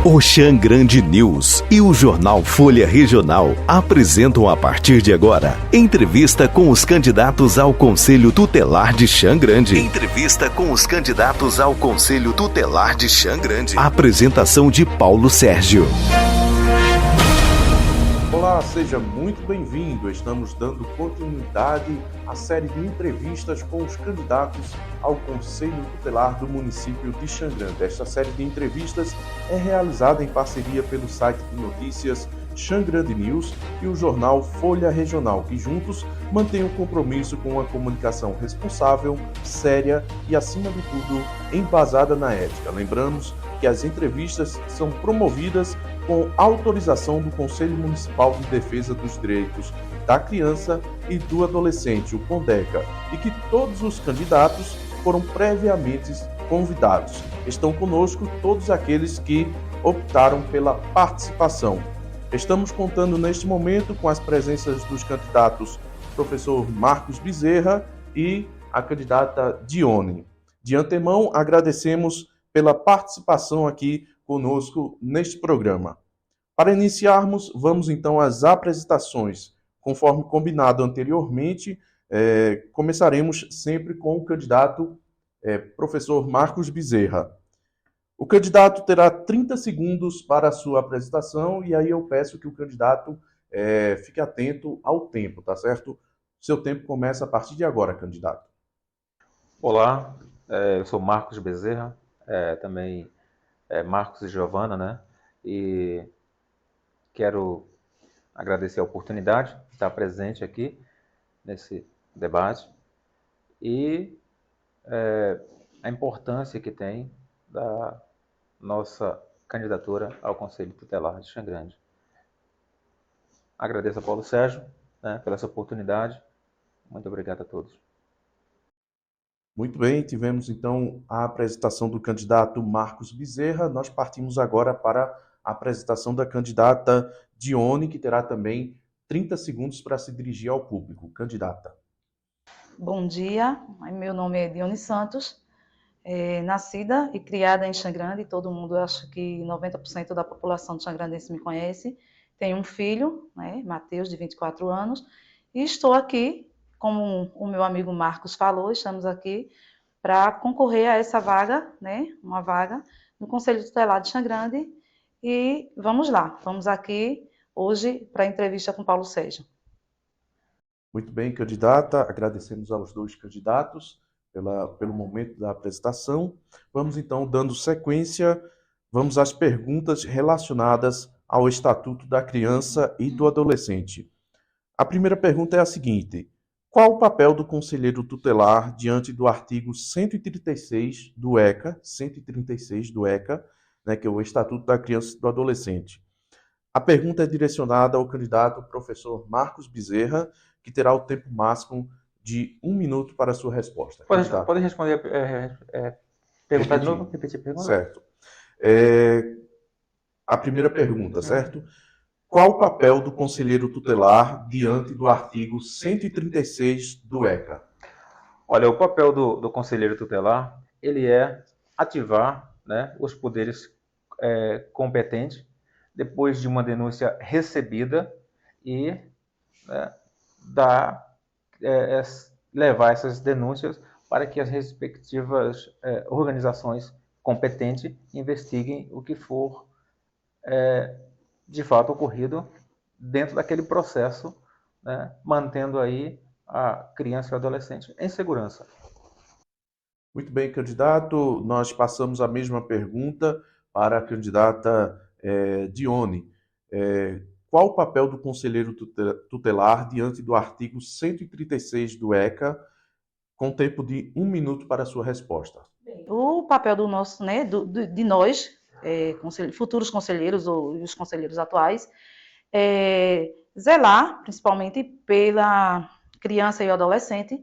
O Xangrande News e o jornal Folha Regional apresentam a partir de agora entrevista com os candidatos ao Conselho Tutelar de Xangrande. Entrevista com os candidatos ao Conselho Tutelar de Xangrande. Apresentação de Paulo Sérgio. Olá, seja muito bem-vindo. Estamos dando continuidade à série de entrevistas com os candidatos ao Conselho Tutelar do município de Xangrande. Esta série de entrevistas é realizada em parceria pelo site de notícias Xangrande News e o jornal Folha Regional, que juntos mantêm o compromisso com uma comunicação responsável, séria e, acima de tudo, embasada na ética. Lembramos que as entrevistas são promovidas com autorização do Conselho Municipal de Defesa dos Direitos da Criança e do Adolescente, o CONDECA, e que todos os candidatos foram previamente convidados. Estão conosco todos aqueles que optaram pela participação. Estamos contando neste momento com as presenças dos candidatos professor Marcos Bezerra e a candidata Dione. De antemão, agradecemos pela participação aqui conosco neste programa. Para iniciarmos, vamos então às apresentações. Conforme combinado anteriormente, começaremos sempre com o candidato professor Marcos Bezerra. O candidato terá 30 segundos para a sua apresentação e aí eu peço que o candidato fique atento ao tempo, tá certo? Seu tempo começa a partir de agora, candidato. Olá, eu sou Marcos Bezerra, também Marcos e Giovana, né? E quero agradecer a oportunidade de estar presente aqui nesse debate e a importância que tem da nossa candidatura ao Conselho Tutelar de Xangrande. Agradeço a Paulo Sérgio, né, pela essa oportunidade. Muito obrigado a todos. Muito bem, tivemos então a apresentação do candidato Marcos Bezerra. Nós partimos agora para a apresentação da candidata Dione, que terá também 30 segundos para se dirigir ao público. Candidata. Bom dia, meu nome é Dione Santos, nascida e criada em Xangrande, todo mundo, acho que 90% da população de Xangrandense me conhece. Tenho um filho, né, Matheus, de 24 anos, e estou aqui, como o meu amigo Marcos falou, estamos aqui para concorrer a essa vaga, né, uma vaga no Conselho Tutelar de Xangrande, e vamos lá, vamos aqui hoje para a entrevista com Paulo Sérgio. Muito bem, candidata, agradecemos aos dois candidatos pelo momento da apresentação. Vamos então, dando sequência, vamos às perguntas relacionadas ao Estatuto da Criança e do Adolescente. A primeira pergunta é a seguinte: qual o papel do conselheiro tutelar diante do artigo 136 do ECA, né, que é o Estatuto da Criança e do Adolescente? A pergunta é direcionada ao candidato professor Marcos Bezerra, que terá o tempo máximo de 1 minuto para a sua resposta. Pode responder perguntar de novo? Repetir a pergunta? Certo. A primeira pergunta, certo? Qual o papel do conselheiro tutelar diante do artigo 136 do ECA? Olha, o papel do conselheiro tutelar, ele é ativar, né, os poderes competentes depois de uma denúncia recebida e levar essas denúncias para que as respectivas organizações competentes investiguem o que for de fato ocorrido dentro daquele processo, né, mantendo aí a criança e o adolescente em segurança. Muito bem, candidato. Nós passamos a mesma pergunta para a candidata Dione. Qual o papel do conselheiro tutelar diante do artigo 136 do ECA, com tempo de 1 minuto para a sua resposta? O papel do nosso, né, de nós, futuros conselheiros ou os conselheiros atuais, zelar, principalmente, pela criança e o adolescente,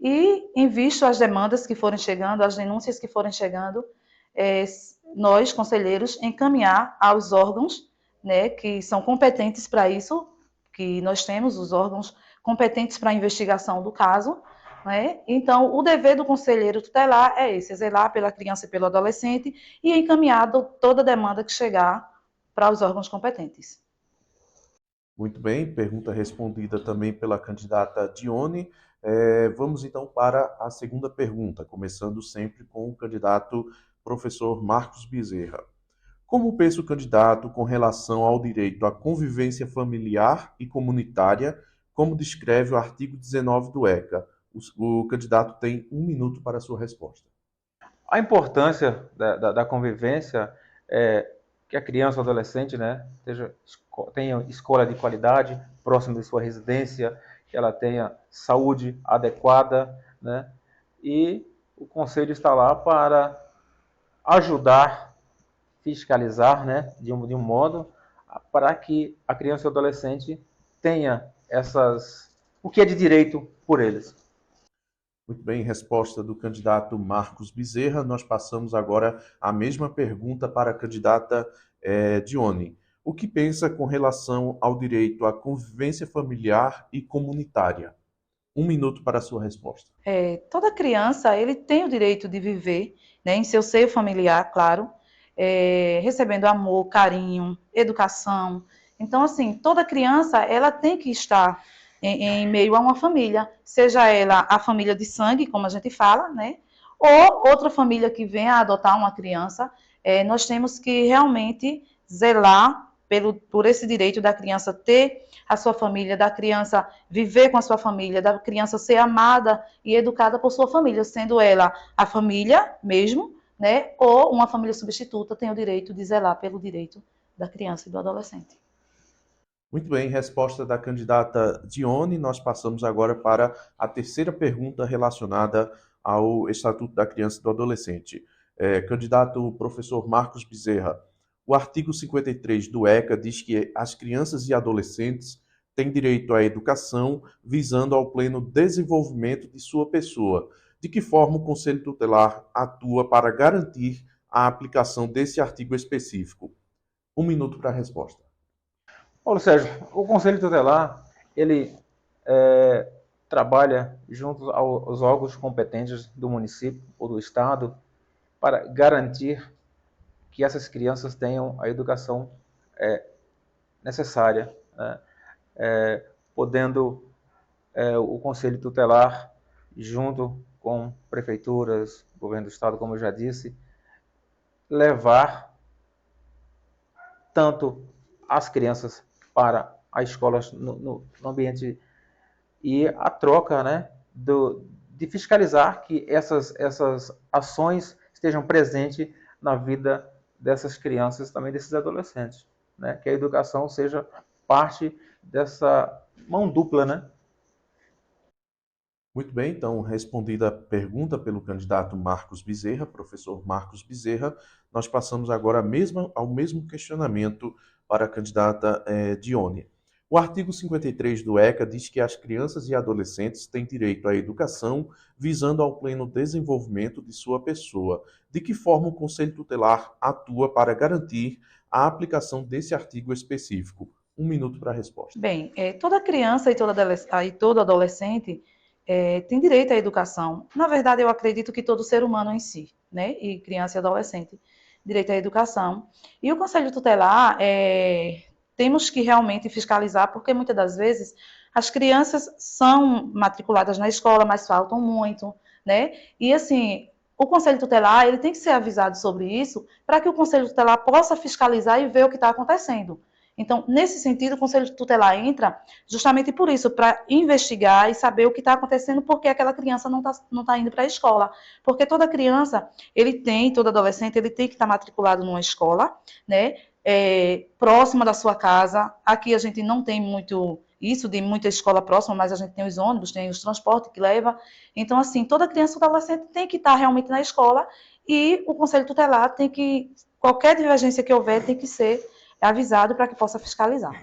e, em vista às demandas que forem chegando, as denúncias que forem chegando, nós, conselheiros, encaminhar aos órgãos, né, que são competentes para isso, que nós temos os órgãos competentes para a investigação do caso, né? Então, o dever do conselheiro tutelar é esse, é zelar pela criança e pelo adolescente e encaminhado toda demanda que chegar para os órgãos competentes. Muito bem, pergunta respondida também pela candidata Dione. Vamos então para a segunda pergunta, começando sempre com o candidato professor Marcos Bezerra. Como pensa o candidato com relação ao direito à convivência familiar e comunitária, como descreve o artigo 19 do ECA? O candidato tem 1 minuto para a sua resposta. A importância da convivência é que a criança ou adolescente, né, tenha escola de qualidade próximo de sua residência, que ela tenha saúde adequada, né, e o conselho está lá para ajudar, fiscalizar, né, de um modo para que a criança e o adolescente tenha o que é de direito por eles. Muito bem, resposta do candidato Marcos Bezerra. Nós passamos agora a mesma pergunta para a candidata Dione. O que pensa com relação ao direito à convivência familiar e comunitária? 1 minuto para a sua resposta. Toda criança ele tem o direito de viver, né, em seu seio familiar, claro, recebendo amor, carinho, educação. Então, assim, toda criança ela tem que estar em meio a uma família, seja ela a família de sangue, como a gente fala, né, ou outra família que venha a adotar uma criança. Nós temos que realmente zelar por esse direito da criança ter a sua família, da criança viver com a sua família, da criança ser amada e educada por sua família, sendo ela a família mesmo, né, ou uma família substituta, tem o direito de zelar pelo direito da criança e do adolescente. Muito bem, resposta da candidata Dione. Nós passamos agora para a terceira pergunta relacionada ao Estatuto da Criança e do Adolescente. Candidato professor Marcos Bezerra, o artigo 53 do ECA diz que as crianças e adolescentes têm direito à educação visando ao pleno desenvolvimento de sua pessoa. De que forma o Conselho Tutelar atua para garantir a aplicação desse artigo específico? 1 minuto para a resposta. Paulo Sérgio, o Conselho Tutelar, ele trabalha junto aos órgãos competentes do município ou do estado para garantir que essas crianças tenham a educação necessária, né? Podendo o Conselho Tutelar, junto com prefeituras, governo do estado, como eu já disse, levar tanto as crianças para as escolas no ambiente e a troca, né, de fiscalizar que essas ações estejam presentes na vida dessas crianças e também desses adolescentes, né, que a educação seja parte dessa mão dupla, né? Muito bem, então, respondida a pergunta pelo candidato Marcos Bezerra, professor Marcos Bezerra, nós passamos agora ao mesmo questionamento para a candidata Dione. O artigo 53 do ECA diz que as crianças e adolescentes têm direito à educação visando ao pleno desenvolvimento de sua pessoa. De que forma o Conselho Tutelar atua para garantir a aplicação desse artigo específico? 1 minuto para a resposta. Bem, toda criança e todo adolescente tem direito à educação. Na verdade, eu acredito que todo ser humano em si, né, e criança e adolescente, direito à educação. E o Conselho Tutelar, temos que realmente fiscalizar, porque muitas das vezes as crianças são matriculadas na escola, mas faltam muito, né? E assim, o Conselho Tutelar, ele tem que ser avisado sobre isso, para que o Conselho Tutelar possa fiscalizar e ver o que está acontecendo. Então, nesse sentido, o Conselho Tutelar entra justamente por isso, para investigar e saber o que está acontecendo, porque aquela criança não tá indo para a escola. Porque toda criança, todo adolescente, ele tem que estar matriculado numa escola, né, próxima da sua casa. Aqui a gente não tem muito isso de muita escola próxima, mas a gente tem os ônibus, tem os transportes que leva. Então, assim, toda criança e adolescente tem que estar realmente na escola e o Conselho Tutelar tem que, qualquer divergência que houver, tem que ser avisado para que possa fiscalizar.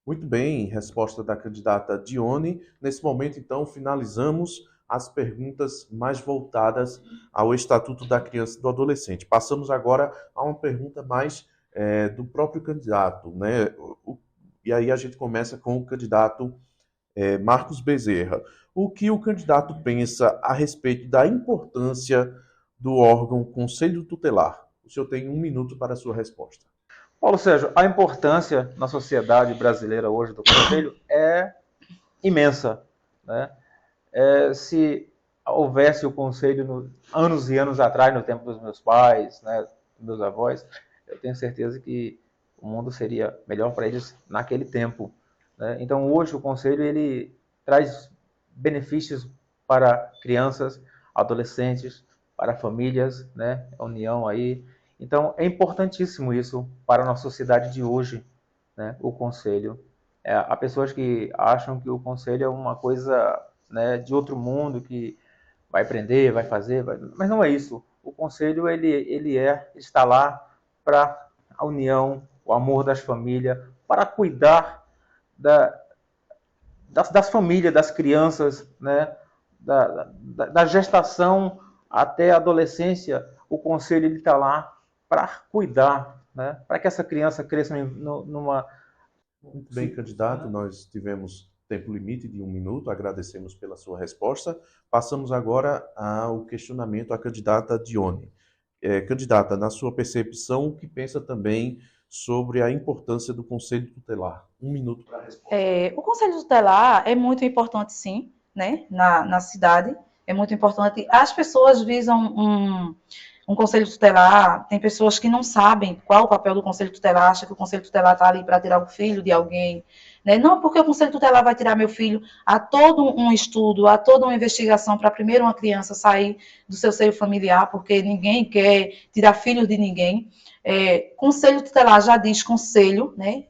Muito bem, resposta da candidata Dione. Nesse momento, então, finalizamos as perguntas mais voltadas ao Estatuto da Criança e do Adolescente. Passamos agora a uma pergunta mais do próprio candidato, né? E aí a gente começa com o candidato Marcos Bezerra, o que o candidato pensa a respeito da importância do órgão Conselho Tutelar? O senhor tem 1 minuto para a sua resposta. Paulo Sérgio, a importância na sociedade brasileira hoje do Conselho é imensa, né? Se houvesse o Conselho anos e anos atrás, no tempo dos meus pais, né, dos meus avós, eu tenho certeza que o mundo seria melhor para eles naquele tempo, né? Então, hoje o Conselho ele traz benefícios para crianças, adolescentes, para famílias, né? A união aí. Então, é importantíssimo isso para a nossa sociedade de hoje, né? O Conselho. Há pessoas que acham que o Conselho é uma coisa, né, de outro mundo, que vai prender, vai fazer, mas não é isso. O Conselho ele está lá para a união, o amor das famílias, para cuidar das famílias, das crianças, né? Da gestação até a adolescência. O Conselho está lá para cuidar, né? Para que essa criança cresça numa... Muito bem, candidato, nós tivemos tempo limite de 1 minuto, agradecemos pela sua resposta. Passamos agora ao questionamento à candidata Dione. Candidata, na sua percepção, o que pensa também sobre a importância do Conselho Tutelar? 1 minuto para a resposta. O Conselho Tutelar é muito importante, sim, né, na cidade, é muito importante. As pessoas visam um Conselho Tutelar, tem pessoas que não sabem qual o papel do Conselho Tutelar, acham que o Conselho Tutelar está ali para tirar o filho de alguém, né? Não porque o Conselho Tutelar vai tirar meu filho, há todo um estudo, há toda uma investigação para primeiro uma criança sair do seu seio familiar, porque ninguém quer tirar filho de ninguém. Conselho Tutelar já diz conselho, né?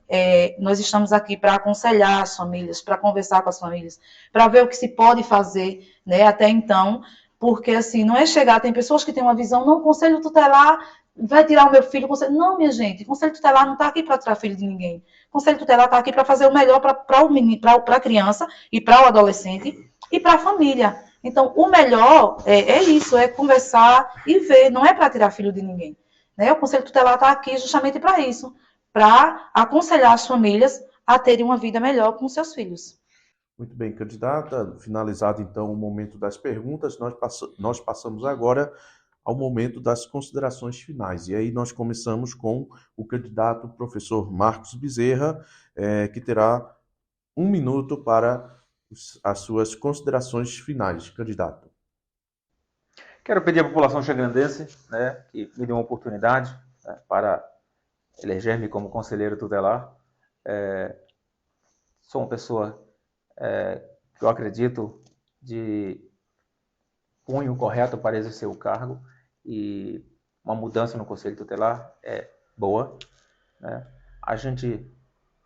Nós estamos aqui para aconselhar as famílias, para conversar com as famílias, para ver o que se pode fazer, né? Até então, porque assim, não é chegar, tem pessoas que têm uma visão, não, o Conselho Tutelar vai tirar o meu filho, não, minha gente, o Conselho Tutelar não está aqui para tirar filho de ninguém, o Conselho Tutelar está aqui para fazer o melhor para a criança e para o adolescente e para a família. Então, o melhor é isso, é conversar e ver, não é para tirar filho de ninguém, né? O Conselho Tutelar está aqui justamente para isso, para aconselhar as famílias a terem uma vida melhor com seus filhos. Muito bem, candidata. Finalizado, então, o momento das perguntas, nós passamos agora ao momento das considerações finais. E aí nós começamos com o candidato professor Marcos Bezerra, que terá 1 minuto para as suas considerações finais. Candidato. Quero pedir à população xangrandense, né, que me dê uma oportunidade, né, para eleger-me como conselheiro tutelar. Sou uma pessoa que eu acredito de punho correto para exercer o cargo, e uma mudança no Conselho Tutelar é boa, né? A gente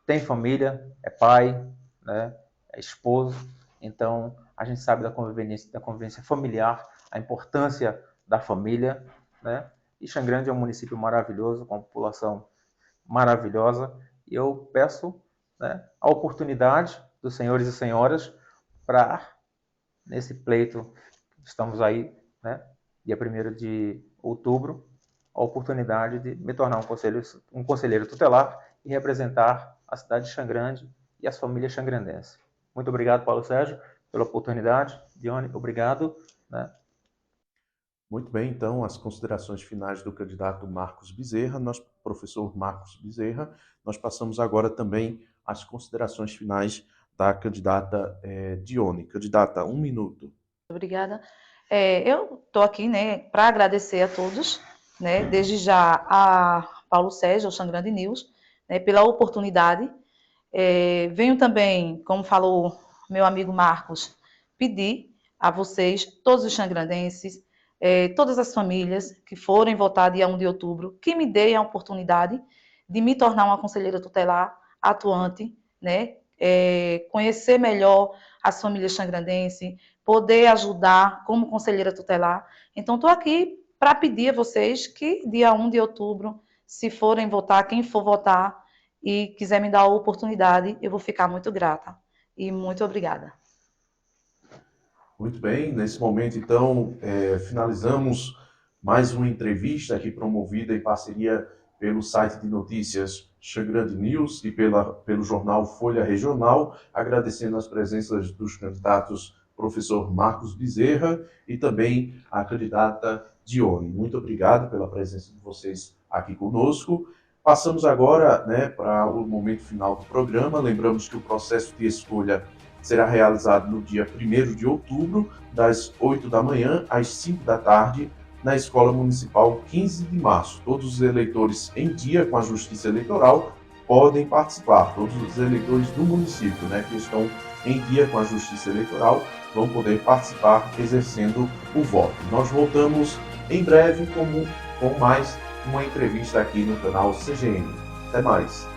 tem família, é pai, né, é esposo, então a gente sabe da convivência familiar, a importância da família, né? E Xangrande é um município maravilhoso, com uma população maravilhosa, e eu peço, né, a oportunidade dos senhores e senhoras para, nesse pleito, estamos aí, né, dia 1º de outubro, a oportunidade de me tornar um conselheiro tutelar e representar a cidade de Xangrande e as famílias xangrandenses. Muito obrigado, Paulo Sérgio, pela oportunidade. Dione, obrigado, né? Muito bem, então, as considerações finais do candidato Marcos Bezerra, professor Marcos Bezerra. Nós passamos agora também às considerações finais da candidata Dione. Candidata, 1 minuto. Obrigada. Eu estou aqui, né, para agradecer a todos, né, desde já a Paulo Sérgio, ao Xangrande News, né, pela oportunidade. Venho também, como falou meu amigo Marcos, pedir a vocês, todos os xangrandenses, todas as famílias que forem votar dia 1 de outubro, que me deem a oportunidade de me tornar uma conselheira tutelar atuante, né, conhecer melhor as famílias xangrandenses, poder ajudar como conselheira tutelar. Então, estou aqui para pedir a vocês que dia 1 de outubro, se forem votar, quem for votar e quiser me dar a oportunidade, eu vou ficar muito grata. E muito obrigada. Muito bem, nesse momento, então, finalizamos mais uma entrevista aqui promovida em parceria pelo site de notícias Xangrande News e pelo jornal Folha Regional, agradecendo as presenças dos candidatos professor Marcos Bezerra e também a candidata Dione. Muito obrigado pela presença de vocês aqui conosco. Passamos agora, para o momento final do programa. Lembramos que o processo de escolha será realizado no dia 1º de outubro, das 8 da manhã às 5 da tarde, na Escola Municipal 15 de março. Todos os eleitores em dia com a Justiça Eleitoral podem participar. Todos os eleitores do município, que estão em dia com a Justiça Eleitoral, vão poder participar exercendo o voto. Nós voltamos em breve com mais uma entrevista aqui no canal CGN. Até mais!